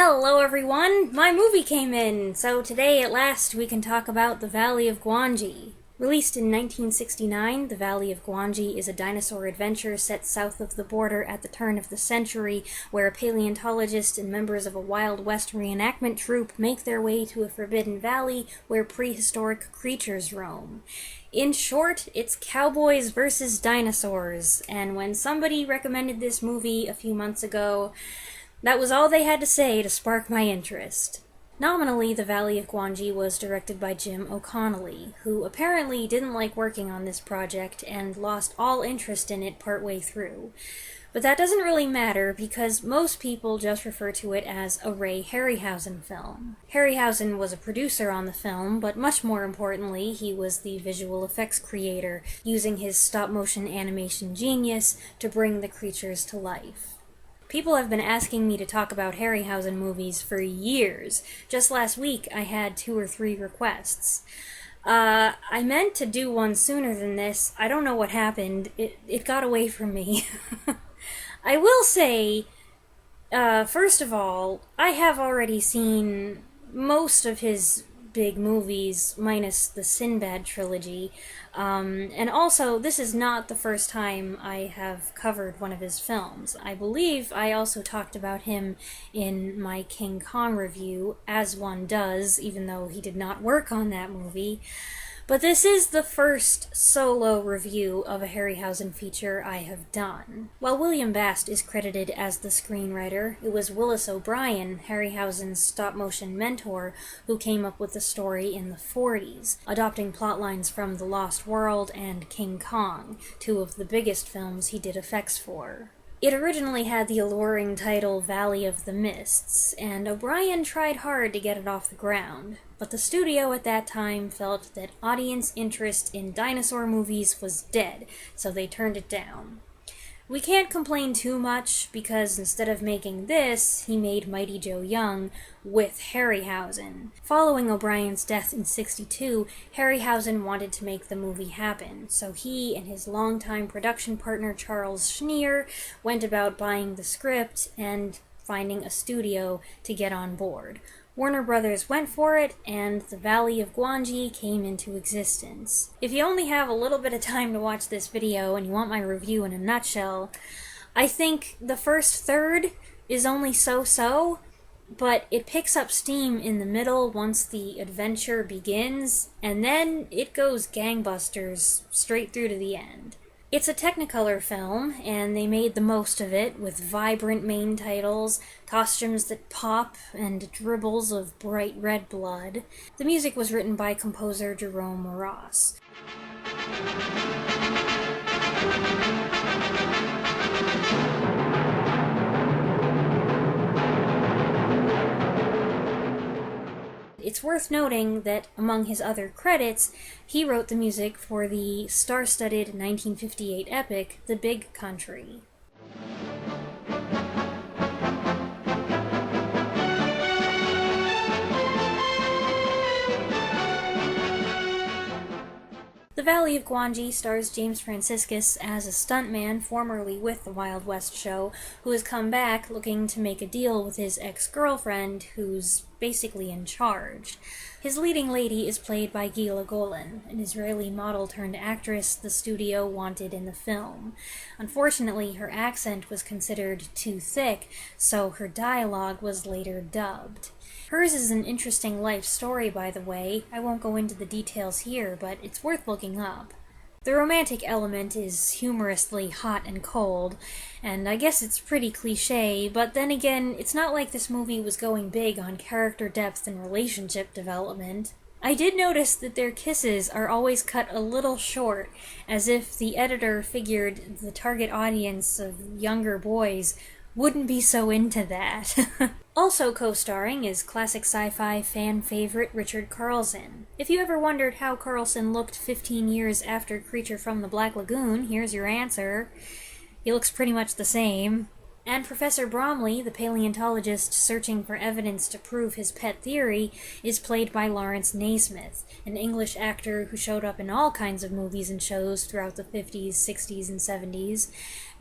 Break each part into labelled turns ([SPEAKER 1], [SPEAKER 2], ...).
[SPEAKER 1] Hello everyone! My movie came in, so today at last we can talk about The Valley of Gwangi. Released in 1969, The Valley of Gwangi is a dinosaur adventure set south of the border at the turn of the century, where a paleontologist and members of a Wild West reenactment troupe make their way to a forbidden valley where prehistoric creatures roam. In short, it's cowboys versus dinosaurs, and when somebody recommended this movie a few months ago, that was all they had to say to spark my interest. Nominally, The Valley of Gwangi was directed by Jim O'Connelly, who apparently didn't like working on this project and lost all interest in it partway through. But that doesn't really matter because most people just refer to it as a Ray Harryhausen film. Harryhausen was a producer on the film, but much more importantly, he was the visual effects creator, using his stop-motion animation genius to bring the creatures to life. People have been asking me to talk about Harryhausen movies for years. Just last week, I had 2 or 3 requests. I meant to do one sooner than this. I don't know what happened. It got away from me. I will say, first of all, I have already seen most of his big movies, minus the Sinbad trilogy, and also, this is not the first time I have covered one of his films. I believe I also talked about him in my King Kong review, as one does, even though he did not work on that movie. But this is the first solo review of a Harryhausen feature I have done. While William Bast is credited as the screenwriter, it was Willis O'Brien, Harryhausen's stop-motion mentor, who came up with the story in the 40s, adopting plotlines from The Lost World and King Kong, 2 of the biggest films he did effects for. It originally had the alluring title Valley of the Mists, and O'Brien tried hard to get it off the ground, but the studio at that time felt that audience interest in dinosaur movies was dead, so they turned it down. We can't complain too much, because instead of making this, he made Mighty Joe Young with Harryhausen. Following O'Brien's death in '62, Harryhausen wanted to make the movie happen, so he and his longtime production partner Charles Schneer went about buying the script and finding a studio to get on board. Warner Brothers went for it, and The Valley of Gwangi came into existence. If you only have a little bit of time to watch this video and you want my review in a nutshell, I think the first third is only so-so, but it picks up steam in the middle once the adventure begins, and then it goes gangbusters straight through to the end. It's a Technicolor film, and they made the most of it with vibrant main titles, costumes that pop, and dribbles of bright red blood. The music was written by composer Jerome Ross. It's worth noting that among his other credits, he wrote the music for the star-studded 1958 epic, The Big Country. The Valley of Gwangi stars James Franciscus as a stuntman formerly with the Wild West show, who has come back looking to make a deal with his ex-girlfriend, who's basically in charge. His leading lady is played by Gila Golan, an Israeli model-turned-actress the studio wanted in the film. Unfortunately, her accent was considered too thick, so her dialogue was later dubbed. Hers is an interesting life story, by the way. I won't go into the details here, but it's worth looking up. The romantic element is humorously hot and cold, and I guess it's pretty cliché, but then again, it's not like this movie was going big on character depth and relationship development. I did notice that their kisses are always cut a little short, as if the editor figured the target audience of younger boys wouldn't be so into that. Also co-starring is classic sci-fi fan favorite Richard Carlson. If you ever wondered how Carlson looked 15 years after Creature from the Black Lagoon, here's your answer. He looks pretty much the same. And Professor Bromley, the paleontologist searching for evidence to prove his pet theory, is played by Lawrence Naismith, an English actor who showed up in all kinds of movies and shows throughout the 50s, 60s, and 70s.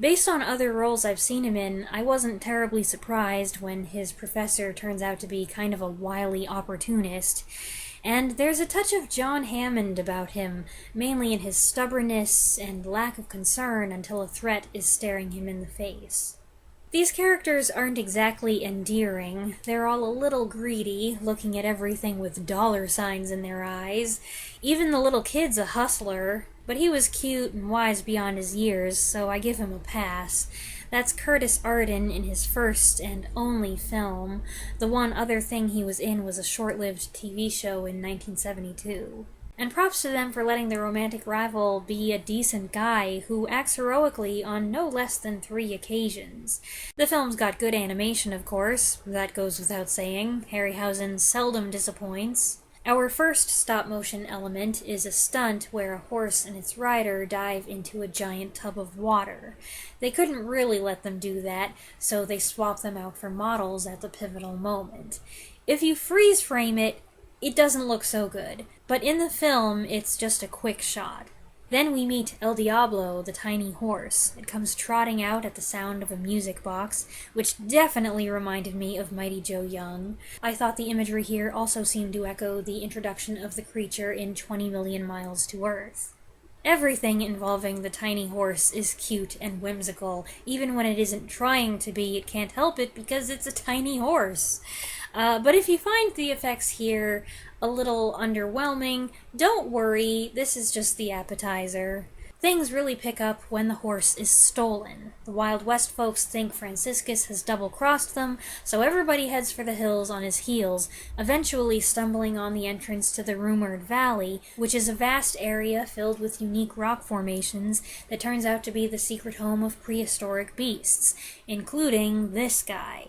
[SPEAKER 1] Based on other roles I've seen him in, I wasn't terribly surprised when his professor turns out to be kind of a wily opportunist. And there's a touch of John Hammond about him, mainly in his stubbornness and lack of concern until a threat is staring him in the face. These characters aren't exactly endearing. They're all a little greedy, looking at everything with dollar signs in their eyes. Even the little kid's a hustler, but he was cute and wise beyond his years, so I give him a pass. That's Curtis Arden in his first and only film. The one other thing he was in was a short-lived TV show in 1972. And props to them for letting their romantic rival be a decent guy who acts heroically on no less than 3 occasions. The film's got good animation, of course. That goes without saying. Harryhausen seldom disappoints. Our first stop-motion element is a stunt where a horse and its rider dive into a giant tub of water. They couldn't really let them do that, so they swap them out for models at the pivotal moment. If you freeze frame it, it doesn't look so good, but in the film, it's just a quick shot. Then we meet El Diablo, the tiny horse. It comes trotting out at the sound of a music box, which definitely reminded me of Mighty Joe Young. I thought the imagery here also seemed to echo the introduction of the creature in 20 Million Miles to Earth. Everything involving the tiny horse is cute and whimsical. Even when it isn't trying to be, it can't help it because it's a tiny horse. But if you find the effects here a little underwhelming, don't worry, this is just the appetizer. Things really pick up when the horse is stolen. The Wild West folks think Franciscus has double-crossed them, so everybody heads for the hills on his heels, eventually stumbling on the entrance to the rumored valley, which is a vast area filled with unique rock formations that turns out to be the secret home of prehistoric beasts, including this guy.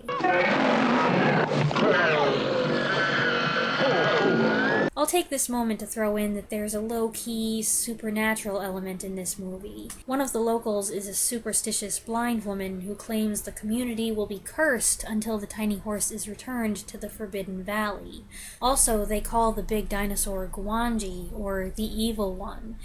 [SPEAKER 1] I'll take this moment to throw in that there's a low-key, supernatural element in this movie. One of the locals is a superstitious blind woman who claims the community will be cursed until the tiny horse is returned to the Forbidden Valley. Also, they call the big dinosaur Gwangi, or the Evil One,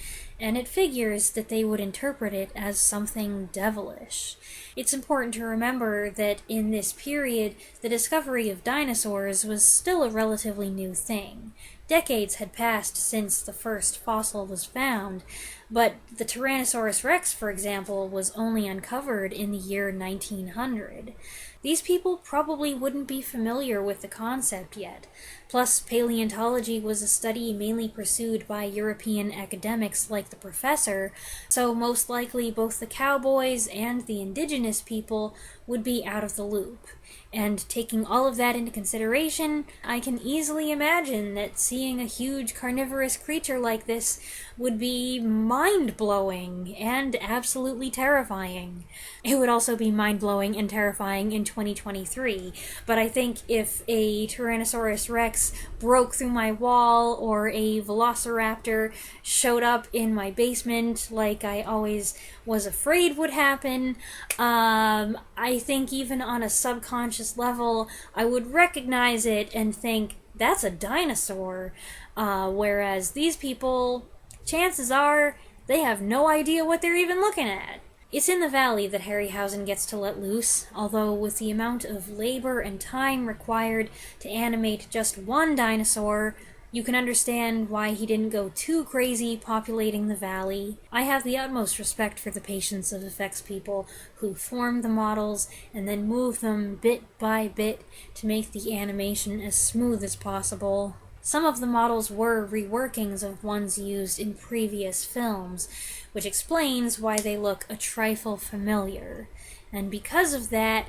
[SPEAKER 1] and it figures that they would interpret it as something devilish. It's important to remember that in this period, the discovery of dinosaurs was still a relatively new thing. Decades had passed since the first fossil was found, but the Tyrannosaurus rex, for example, was only uncovered in the year 1900. These people probably wouldn't be familiar with the concept yet. Plus, paleontology was a study mainly pursued by European academics like the professor, so most likely both the cowboys and the indigenous people would be out of the loop. And taking all of that into consideration, I can easily imagine that seeing a huge carnivorous creature like this would be mind-blowing and absolutely terrifying. It would also be mind-blowing and terrifying in 2023, but I think if a Tyrannosaurus rex broke through my wall or a velociraptor showed up in my basement like I always was afraid would happen, I think even on a subconscious level, I would recognize it and think, that's a dinosaur. Whereas these people, chances are, they have no idea what they're even looking at. It's in the valley that Harryhausen gets to let loose, although with the amount of labor and time required to animate just one dinosaur, you can understand why he didn't go too crazy populating the valley. I have the utmost respect for the patience of effects people who form the models and then move them bit by bit to make the animation as smooth as possible. Some of the models were reworkings of ones used in previous films, which explains why they look a trifle familiar. And because of that,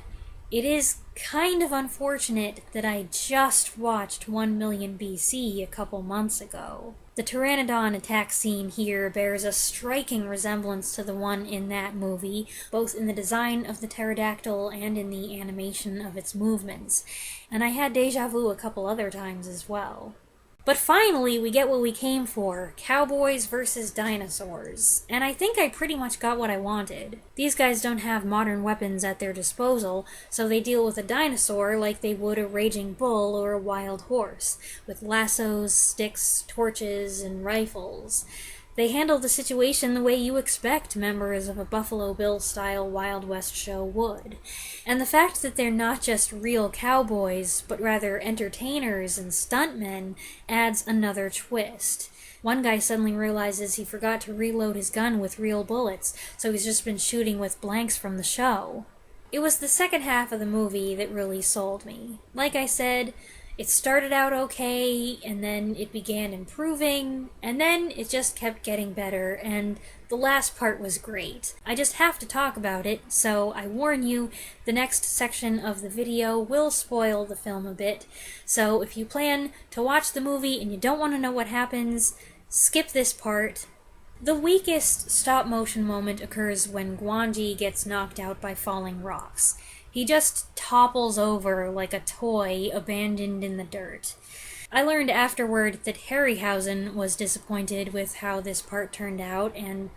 [SPEAKER 1] it is kind of unfortunate that I just watched 1 Million BC a couple months ago. The Pteranodon attack scene here bears a striking resemblance to the one in that movie, both in the design of the pterodactyl and in the animation of its movements. And I had deja vu a couple other times as well. But finally, we get what we came for, cowboys versus dinosaurs. And I think I pretty much got what I wanted. These guys don't have modern weapons at their disposal, so they deal with a dinosaur like they would a raging bull or a wild horse, with lassos, sticks, torches, and rifles. They handle the situation the way you expect members of a Buffalo Bill-style Wild West show would. And the fact that they're not just real cowboys, but rather entertainers and stuntmen, adds another twist. One guy suddenly realizes he forgot to reload his gun with real bullets, so he's just been shooting with blanks from the show. It was the second half of the movie that really sold me. Like I said, it started out okay, and then it began improving, and then it just kept getting better, and the last part was great. I just have to talk about it, so I warn you, the next section of the video will spoil the film a bit, so if you plan to watch the movie and you don't want to know what happens, skip this part. The weakest stop-motion moment occurs when Gwangi gets knocked out by falling rocks. He just topples over like a toy abandoned in the dirt. I learned afterward that Harryhausen was disappointed with how this part turned out, and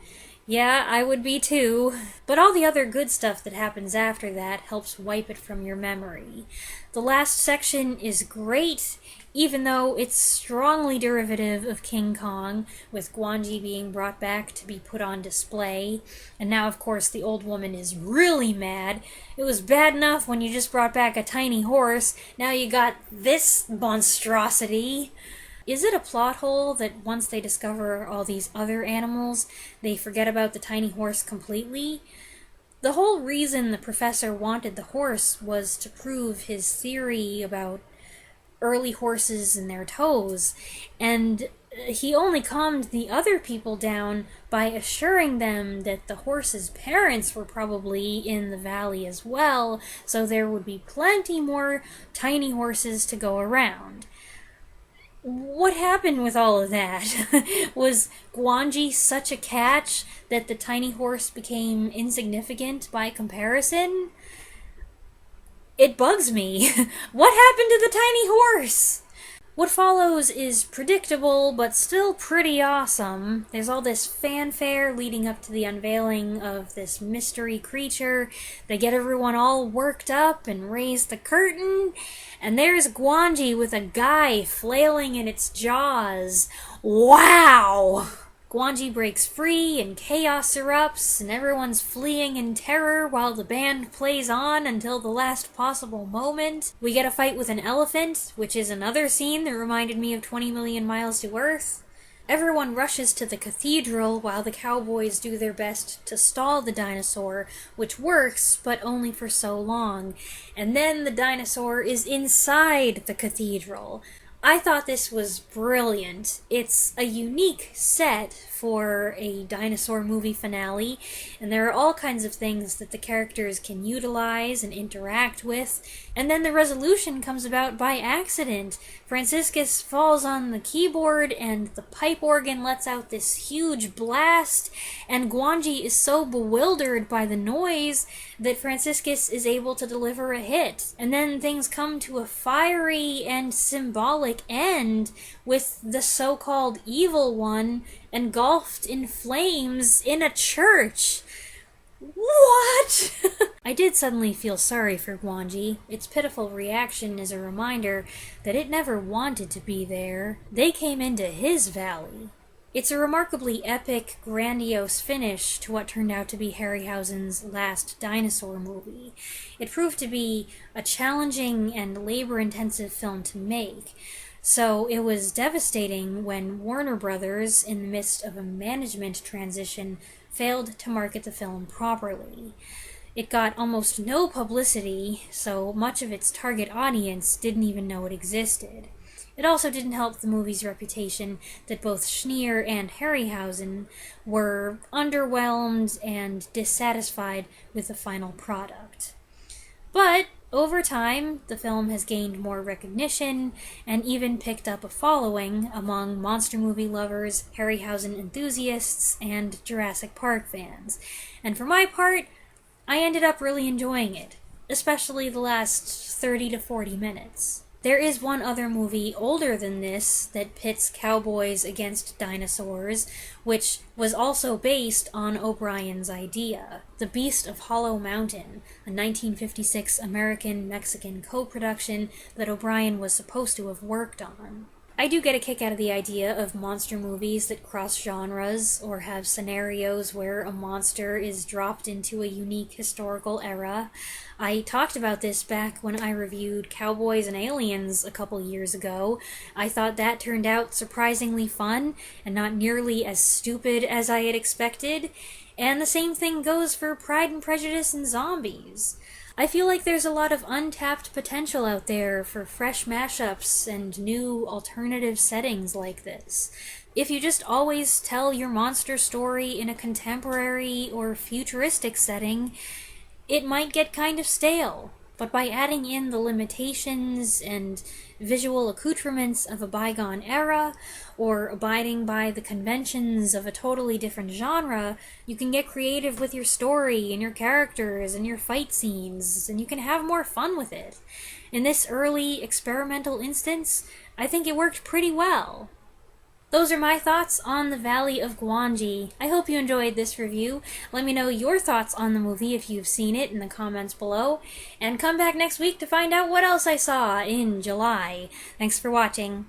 [SPEAKER 1] yeah, I would be too. But all the other good stuff that happens after that helps wipe it from your memory. The last section is great, even though it's strongly derivative of King Kong, with Gwangi being brought back to be put on display. And now, of course, the old woman is really mad. It was bad enough when you just brought back a tiny horse, now you got this monstrosity. Is it a plot hole that once they discover all these other animals, they forget about the tiny horse completely? The whole reason the professor wanted the horse was to prove his theory about early horses and their toes, and he only calmed the other people down by assuring them that the horse's parents were probably in the valley as well, so there would be plenty more tiny horses to go around. What happened with all of that? Was Gwangi such a catch that the tiny horse became insignificant by comparison? It bugs me. What happened to the tiny horse? What follows is predictable, but still pretty awesome. There's all this fanfare leading up to the unveiling of this mystery creature. They get everyone all worked up and raise the curtain. And there's Gwangi with a guy flailing in its jaws. Wow! Gwangi breaks free and chaos erupts, and everyone's fleeing in terror while the band plays on until the last possible moment. We get a fight with an elephant, which is another scene that reminded me of 20 Million Miles to Earth. Everyone rushes to the cathedral while the cowboys do their best to stall the dinosaur, which works, but only for so long. And then the dinosaur is inside the cathedral. I thought this was brilliant. It's a unique set for a dinosaur movie finale, and there are all kinds of things that the characters can utilize and interact with, and then the resolution comes about by accident. Franciscus falls on the keyboard, and the pipe organ lets out this huge blast, and Gwangi is so bewildered by the noise that Franciscus is able to deliver a hit. And then things come to a fiery and symbolic end with the so-called evil one engulfed in flames in a church. What? I did suddenly feel sorry for Gwangi. Its pitiful reaction is a reminder that it never wanted to be there. They came into his valley. It's a remarkably epic, grandiose finish to what turned out to be Harryhausen's last dinosaur movie. It proved to be a challenging and labor-intensive film to make, so it was devastating when Warner Brothers, in the midst of a management transition, failed to market the film properly. It got almost no publicity, so much of its target audience didn't even know it existed. It also didn't help the movie's reputation that both Schneer and Harryhausen were underwhelmed and dissatisfied with the final product. But over time, the film has gained more recognition and even picked up a following among monster movie lovers, Harryhausen enthusiasts, and Jurassic Park fans. And for my part, I ended up really enjoying it, especially the last 30 to 40 minutes. There is one other movie older than this that pits cowboys against dinosaurs, which was also based on O'Brien's idea. The Beast of Hollow Mountain, a 1956 American-Mexican co-production that O'Brien was supposed to have worked on. I do get a kick out of the idea of monster movies that cross genres or have scenarios where a monster is dropped into a unique historical era. I talked about this back when I reviewed Cowboys and Aliens a couple years ago. I thought that turned out surprisingly fun and not nearly as stupid as I had expected. And the same thing goes for Pride and Prejudice and Zombies. I feel like there's a lot of untapped potential out there for fresh mashups and new alternative settings like this. If you just always tell your monster story in a contemporary or futuristic setting, it might get kind of stale. But by adding in the limitations and visual accoutrements of a bygone era, or abiding by the conventions of a totally different genre, you can get creative with your story and your characters and your fight scenes, and you can have more fun with it. In this early experimental instance, I think it worked pretty well. Those are my thoughts on the Valley of Gwangi. I hope you enjoyed this review. Let me know your thoughts on the movie if you've seen it in the comments below. And come back next week to find out what else I saw in July. Thanks for watching.